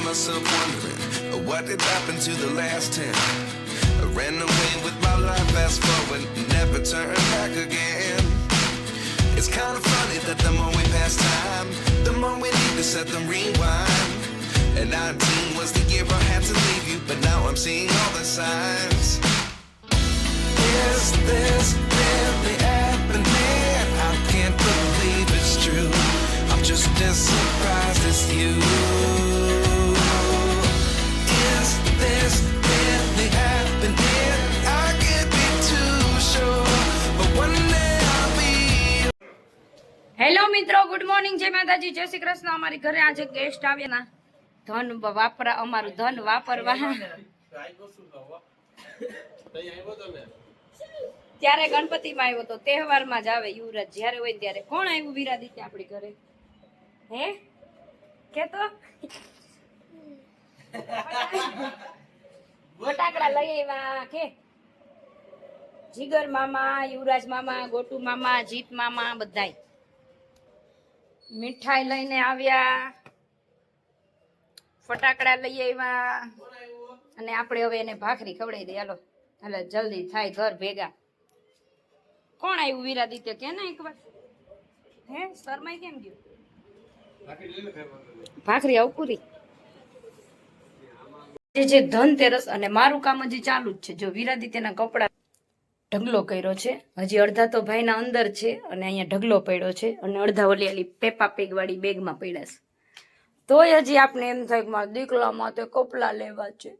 myself wondering what did happen to the last 10. I ran away with my life, fast forward, never turn back again. It's kind of funny that the more we pass time, the more we need to set them rewind. And 19 was the year I had to leave you, but now I'm seeing all the signs. Is this really happening? I can't believe it's true. I'm just as surprised as you. Is this really happening? I can't be too sure, but one day I'll be. Hello મિત્રો, good morning, જય માતાજી, જય શ્રી કૃષ્ણ. અમારી ઘરે આજે guest આવ્યા ના ધન વાપરા, અમારું ધન વાપરવા. ત્યારે ગણપતિમાં આવ્યો તો તહેવારમાં જ આવે યુવરાજ જ્યારે હોય ત્યારે. કોણ આવ્યું વિરાદિત્ય આપણી ઘરે? હે કેતો ફટાકડા લઈ આવ્યા કે જીગર મામા, યુવરાજ મામા, ગોટુ મામા, જીત મામા બધાય મીઠાઈ લઈને આવ્યા, ફટાકડા લઈ આવ્યા. અને આપણે હવે એને ભાખરી ખવડાવી દઈએ. હાલો હાલો જલ્દી થાય ઘર ભેગા. કોણ આવ્યું વિરાદિત્ય કે ને એકવાર? હે શરમાઈ કેમ ગયું? ભાખરી અવપુરી જે ધનતેરસ અને મારું કામ હજી ચાલુ જ છે. જો વિરાદિત્યના કપડા ઢગલો કર્યો છે, હજી અડધા તો ભાઈના અંદર છે અને અહીંયા ઢગલો પડ્યો છે અને અડધા ઓલી પેપા પેગ વાળી બેગમાં પડ્યા છે. તોય હજી આપણે એમ થાય કે મારા દીકલામાં તો કપડા લેવા છે.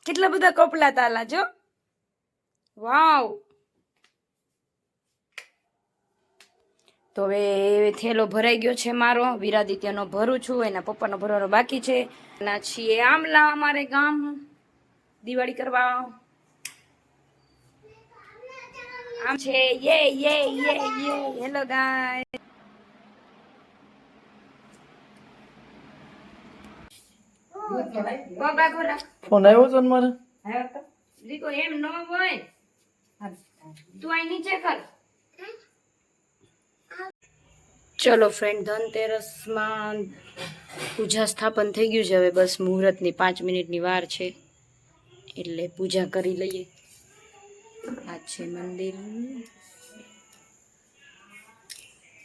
કેટલા બધા કપડા તાલા જો. વાવ. તો હવે થેલો ભરાઈ ગયો છે મારો. વિરાદિત્યનો ભરું છું, એના પપ્પાનો ભરવાનો બાકી છે. ના છીએ આમલા અમારે ગામ દિવાળી કરવા. આમ છે યે યે યે યે. હેલો ગાય. ફોન આવ્યો તો મારે. દીકો એમ ન હોય, તું અહીં નીચે કર. ચલો ફ્રેન્ડ, ધનતેરસમાં પૂજા સ્થાપન થઈ ગયું છે. હવે બસ મુહૂર્તની 5 મિનિટની વાર છે એટલે પૂજા કરી લઈએ. આ છે મંદિર,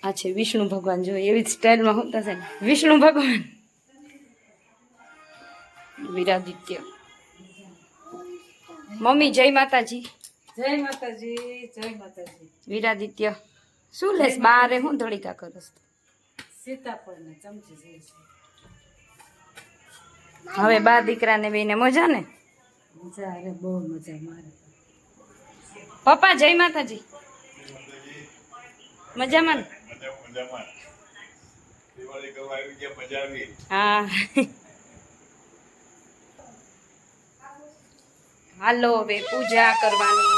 આ છે વિષ્ણુ ભગવાન. જો એવી જ સ્ટાઇલમાં હોતા છે ને વિષ્ણુ ભગવાન. વિરાદિત્ય મમ્મી જય માતાજી. જય માતાજી, જય માતાજી. વિરાદિત્ય શું લેસ બારે હું ધડીકા કરસ? સીતાફળ ને ચમચી છે. હવે બા દીકરાને બેને મજા ને? મજા, અરે બહુ મજા મારે. પપ્પા જય માતાજી. મજામાં ને? હા. હાલો હવે પૂજા કરવાની.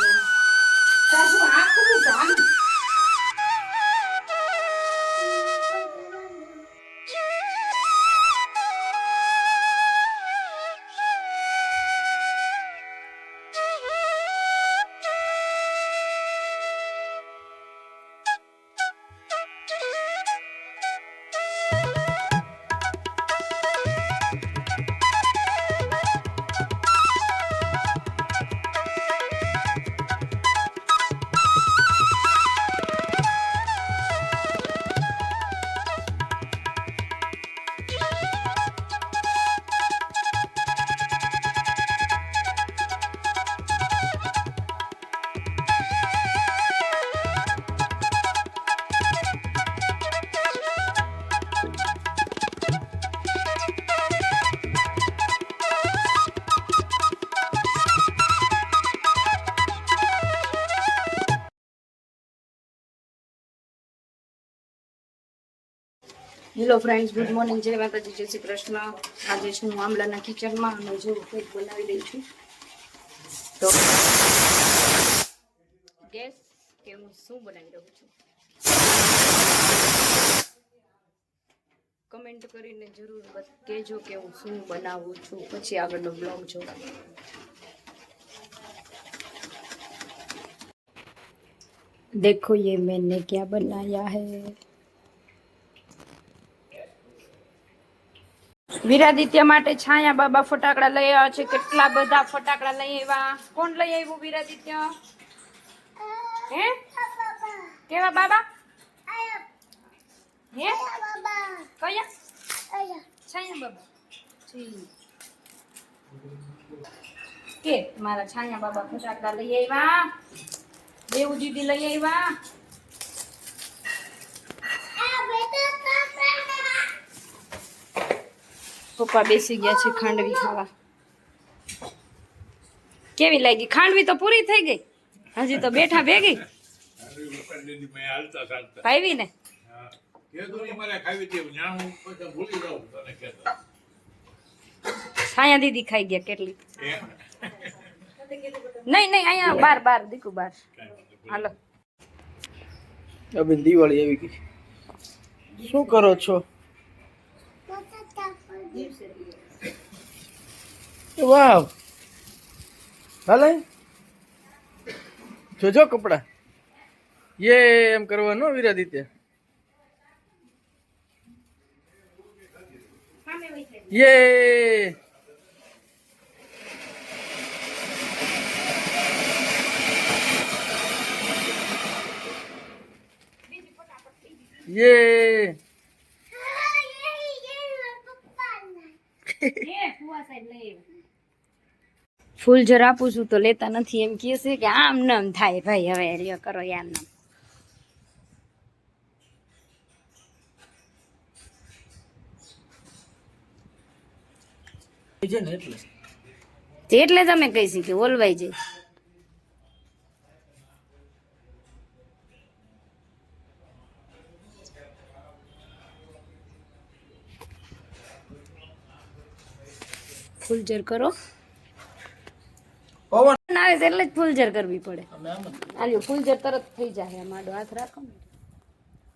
હેલો ફ્રેન્ડ્સ, ગુડ મોર્નિંગ, જય માતાજી, જય શ્રી કૃષ્ણ. આજે હું આમલાના કિચનમાં અને જો કંઈક બનાવી દઈ છું. તો ગેસ કે હું શું બનાવી રહું છું કમેન્ટ કરીને જરૂર કહેજો કે હું શું બનાવું છું. પછી આગળનો બ્લોગ જોવા. देखो ये मैंने क्या बनाया है. વીરાદિત્ય માટે છાયા બાબા ફટાકડા લઈ આવ્યા છે. કેટલા બધા ફટાકડા લઈ આવ્યા. કોણ લઈ આવ્યું વીરાદિત્ય? હે કેવા બાબા? હે કયા? છાયા બાબા કે મારા છાયા બાબા ફટાકડા લઈ આવ્યા. દેવજીદી લઈ આવ્યા. પપ્પા બેસી ગયા છે ખાંડવી ખાવા. કેવી લાગી ખાંડવી? તો પૂરી થઈ ગઈ, હજી તો બેઠા ભેગી ખાવી ને. છાયા દીદી ખાઈ ગયા કેટલી. નહીં અહીંયા બાર દીકુ બાર. હાલો અબે દિવાળી આવી ગઈ. શું કરો છો? વાવ હાલે જોજો કપડા. યે એમ કરવાનું વીરાદિત્ય. યે યે ફૂલ જર આપું છું તો લેતા નથી એમ કહે છે કે આમ નામ થાય ભાઈ. હવે લ્યો કરો યાર નામ. એટલે તમે કહી છે કે ઓલવાઈ જાય. ફૂલજર કરો. પવન આવે એટલે જ ફૂલજર કરવી પડે. આલ્યો ફૂલજર તરત થઈ જાય. માડો હાથ રાખો ને,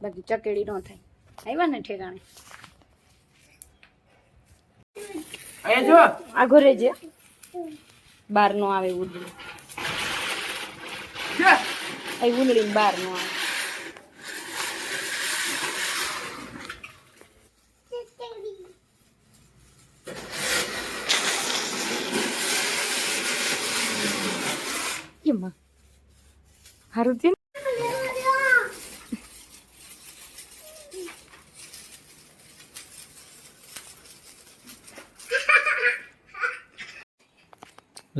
બાકી ચકેડી ન થાય. આવ્યા ને ઠેકાણે. અહીંયા જો આ ઘરે જે બાર નો આવે ઉડળી. અહીં ઉડળી બાર નો આવે. કેમ હારું થયું?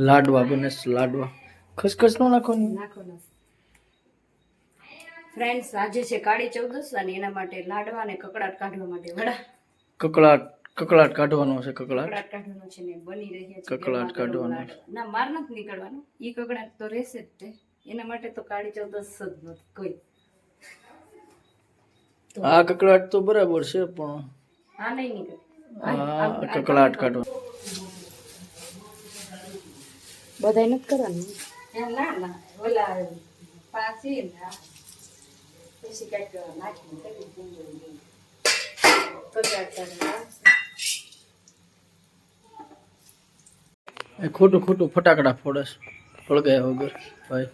લાડવા બને છે. લાડવા ખસખસ નો નાખવાનું. ફ્રેન્ડ્સ, આજે છે કાળી ચૌદસ અને એના માટે લાડવા અને કકડાટ કાઢવા માટે વડા. કકળાટ કાઢવાનો છે. કકળાટ કાઢવાનો છે ને બની રહ્યા છે. કકળાટ કાઢવાનો. ના માર નથી નીકળવાનું. ઈ કકડાટ તો રહેશે જ તે. એના માટે તો કાળી ચૌદસ જ નથી કોઈ. આ કકળાટ તો બરાબર છે પણ આ નહીં નીકળે. આ કકળાટ કાઢવાનો. બધાય નથી કરવાનું. ના ના ઓલા પાછી પછી કઈક નાખીને ખોટું ફટાકડા ફોડે છે ફળગાય વગર ભાઈ.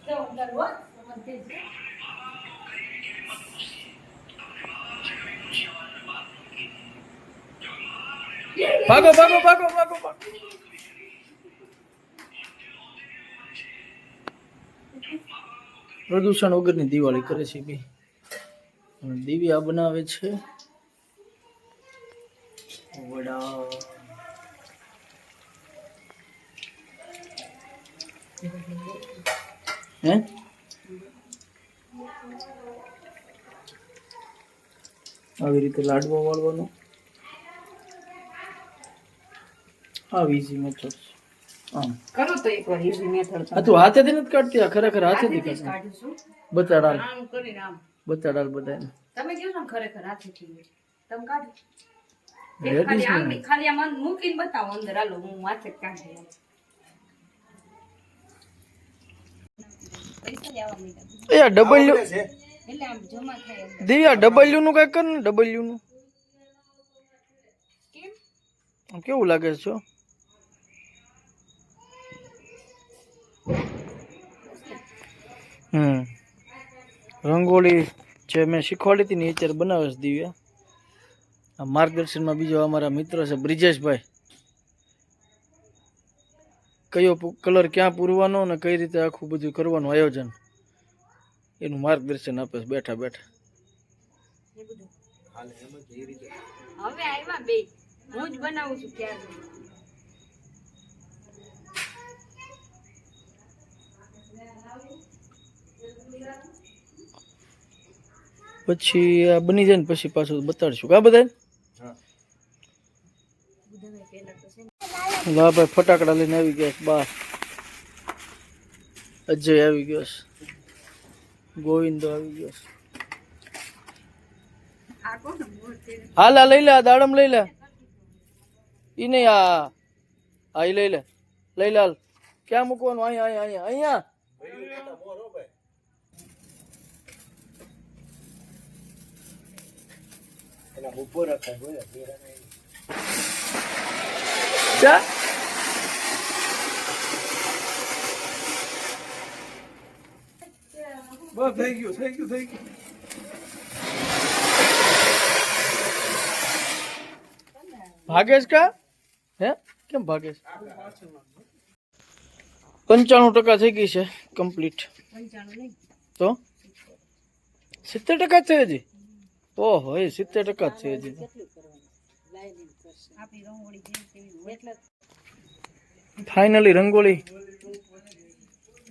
ભાગો. પ્રદૂષણ વગરની દિવાળી કરે છે બી. દિવ્યા બનાવે છે વડા. હે આવી રીતે લાડવા વાળવાનો. આવી ઈઝી મેથડ. આમ કરો તો એકવાર ઈઝી મેથડ. આ તું હાથેથી નથી કાઢતી? આ ખરેખર હાથેથી કાઢતી. કાઢું છું. બતાડાલ આમ કરીને આમ. બતાડાલ બધાને. તમે કહો છો ને ખરેખર હાથેથી. તમે કાઢો. Ladies ખાલી આમ મૂકીને બતાવો અંદર. હાલો હું હાથે કાઢી આવું. પૈસા લેવા માંડ્યા. એ ડબલ્યુ એટલે આમ જમા થાય અંદર. દિવ્યા ડબલ્યુ નું કઈ કર ને. ડબલ્યુ નું કેમ? આમ કેવું લાગે છે? રંગોળી જે મેં શીખવાડી હતી ને એ અત્યારે બનાવે છે દિવ્યા. આ માર્ગદર્શનમાં બીજો અમારા મિત્ર છે બ્રિજેશભાઈ. કયો કલર ક્યાં પૂરવાનો અને કઈ રીતે આખું બધું કરવાનું આયોજન એનું માર્ગદર્શન આપે છે બેઠા બેઠા. હવે આવ્યા બે હું જ બનાવું છું ક્યારે. પછી આ બની જાય ને પછી પાછું બતાડશું કા બધા. હા ભાઈ ફટાકડા લઈને આવી ગયા છે બહાર. અજય આવી ગયો છે, ગોવિંદો આવી ગયો છે. હાલ આ લઈ લે, આ દાડમ લઈ લે. ઈ નહીં આ ઈ લઈ લે, લઈ લે. હાલ ક્યાં મૂકવાનું? અહીંયા અહીંયા અહીંયા અહીંયા. ચા બસ થઈ ગયું થઈ ગયું થઈ ગયું. ભાગેશ કા હે કેમ ભાગેશ? 95% થઈ ગઈ છે કમ્પ્લીટ. તો 70% છે હજી. ઓહો એ 70% છે હજી. ફાઇનલી રંગોળી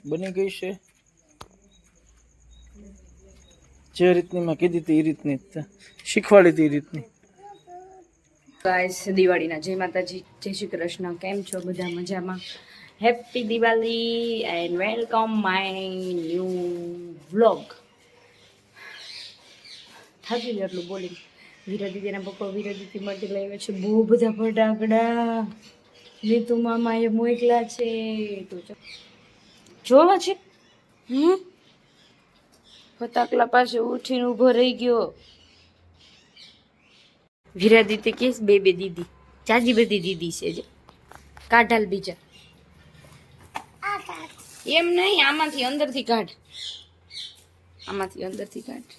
બની ગઈ છે જે રીતની મેં કીધી હતી એ રીતની શીખવાડી હતી એ રીતની. ગાઈસ દિવાળીના જય માતાજી, જય શ્રી કૃષ્ણ. કેમ છો બધા? મજામાં? Happy Diwali and welcome my new vlog. થાકી ગયું એટલું બોલી. વીરા દીદીના પપ્પા વીરા દીદી માટે લાવ્યા છે બહુ બધા ફટાકડા. નીતુ મામા એ મોકલા છે તો જોવા છે. ફટાકડા પાસે ઉઠીને ઊભો રહી ગયો. વીરા દીદી કેસ બે બે દીદી, ચાજી બધી દીદી છે જે કાઢાલ બીજા. એમ નહીં, આમાંથી અંદરથી કાઢ, આમાંથી અંદરથી કાઢ.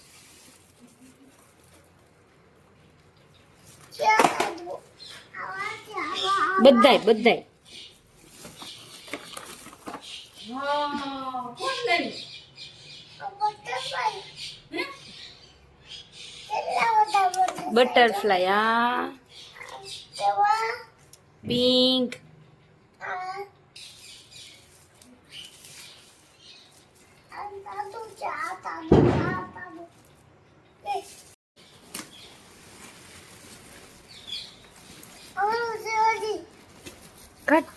બધાય બધાય. બટરફ્લાય, હા pink, cut.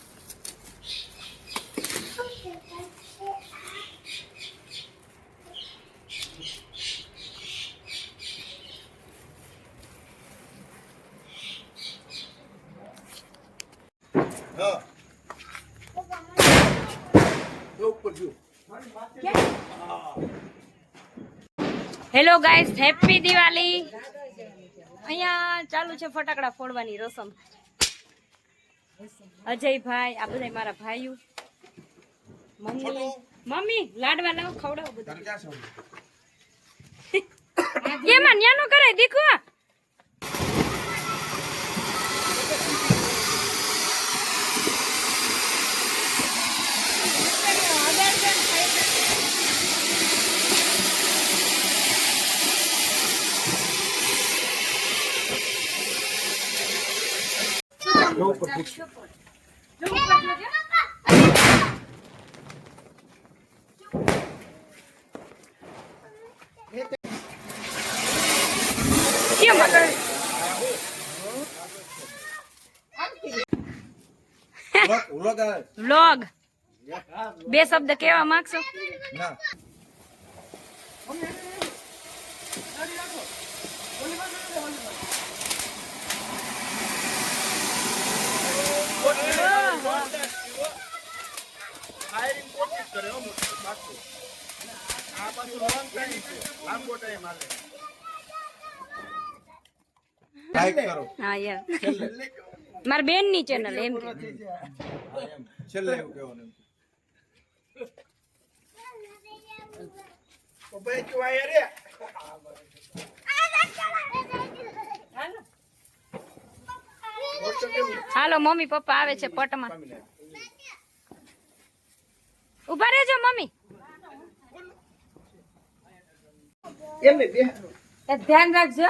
Hello guys, happy Diwali. અહીંયા ચાલુ છે ફટાકડા ફોડવાની રસમ. અજયભાઈ, આ બધા મારા ભાઈઓ. મમ્મી લાડવા લાવ, ખવડાવો બધા. એમાં ન્યાનો કરાય દીકરો. વ્લોગ બે શબ્દ કેવા માંગશો? હા યાર, મારા બેન ની ચેનલ એમ કે છેલ્લે એવું કહેવાનું. હાલો મમ્મી પપ્પા આવે છે પટમાં. ઉભા રહેજો મમ્મી. ધ્યાન રાખજો.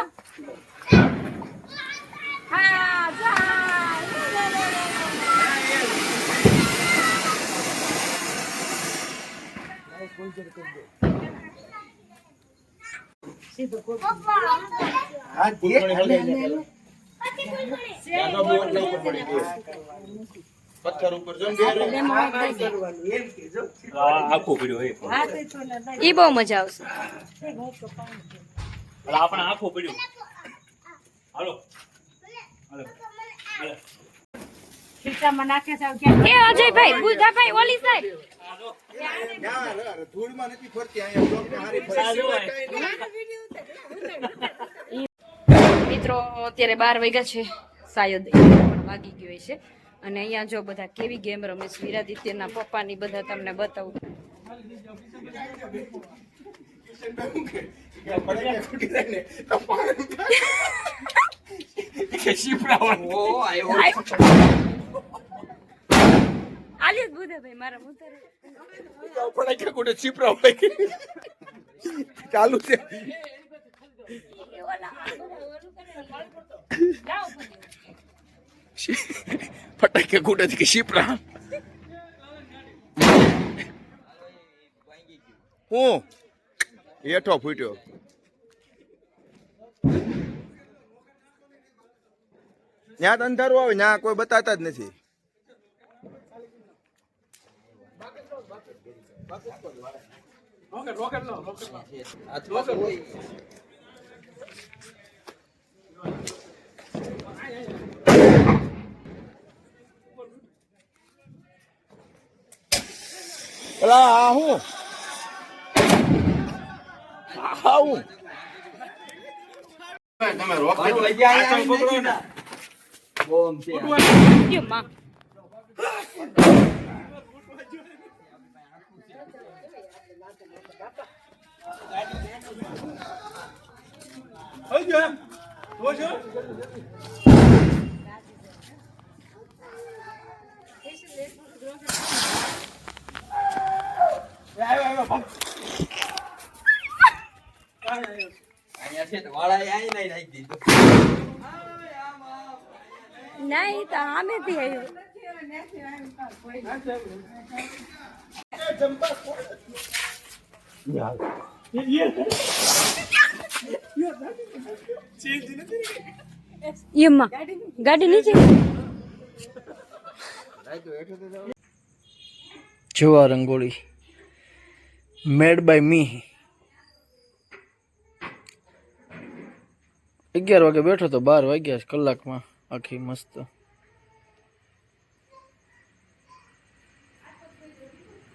હા પથ્થર ઉપર ઈ બહુ મજા આવશે. આપણે આખો પડ્યો. હાલો ખીચામાં નાખે છે એ અજયભાઈ બુધાભાઈ ઓલી સાહેબ ધૂળમાં નથી ફરતી અહીંયા મિત્રો અત્યારે 12 વાગ્યા છે શાયદ પણ વાગી ગયો છે. અને અહીંયા જો બધા કેવી ગેમ રમે છે વિરાદિત્યના પપ્પાની બધા તમને બતાવું. આલી બુધાભાઈ મારા મુતરે ચાલુ છે ફટાકે કુટે કે શીપરા હું હેઠો ફૂટ્યો ત્યાં અંધારું આવે ત્યાં કોઈ બતાતા જ નથી. આ હું તમે રોકેટ લઈ ગયા બોમ છે યો માં નહીં તો આમેથી આવ્યો. યમ્મા ગાડી નીચે જો આ રંગોળી મેડ બાય મી. 11 વાગે બેઠો તો 12 વાગ્યા કલાકમાં આખી મસ્ત.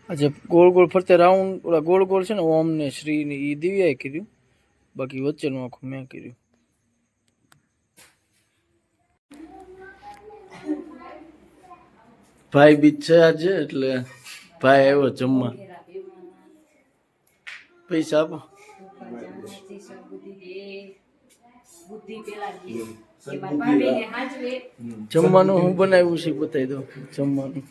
આજે ગોળ ગોળ ફરતે રાઉન્ડ ઓલા ગોળ ગોળ છે ને ઓમ ને શ્રી ને એ દિવ્યાએ કર્યું, બાકી વચ્ચેનું આખું મેં કર્યું. ભાઈ બીજ છે આજે એટલે ભાઈ આવ્યો જમવા. પૈસા આપો. જમવાનું હું બનાવ્યું છે બતાવી દઉં. જમવાનું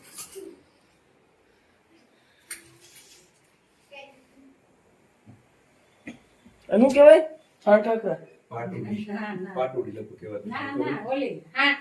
એનું કેવાય ખાખરા પાટોડી લખો કેવા ના ઓલી હા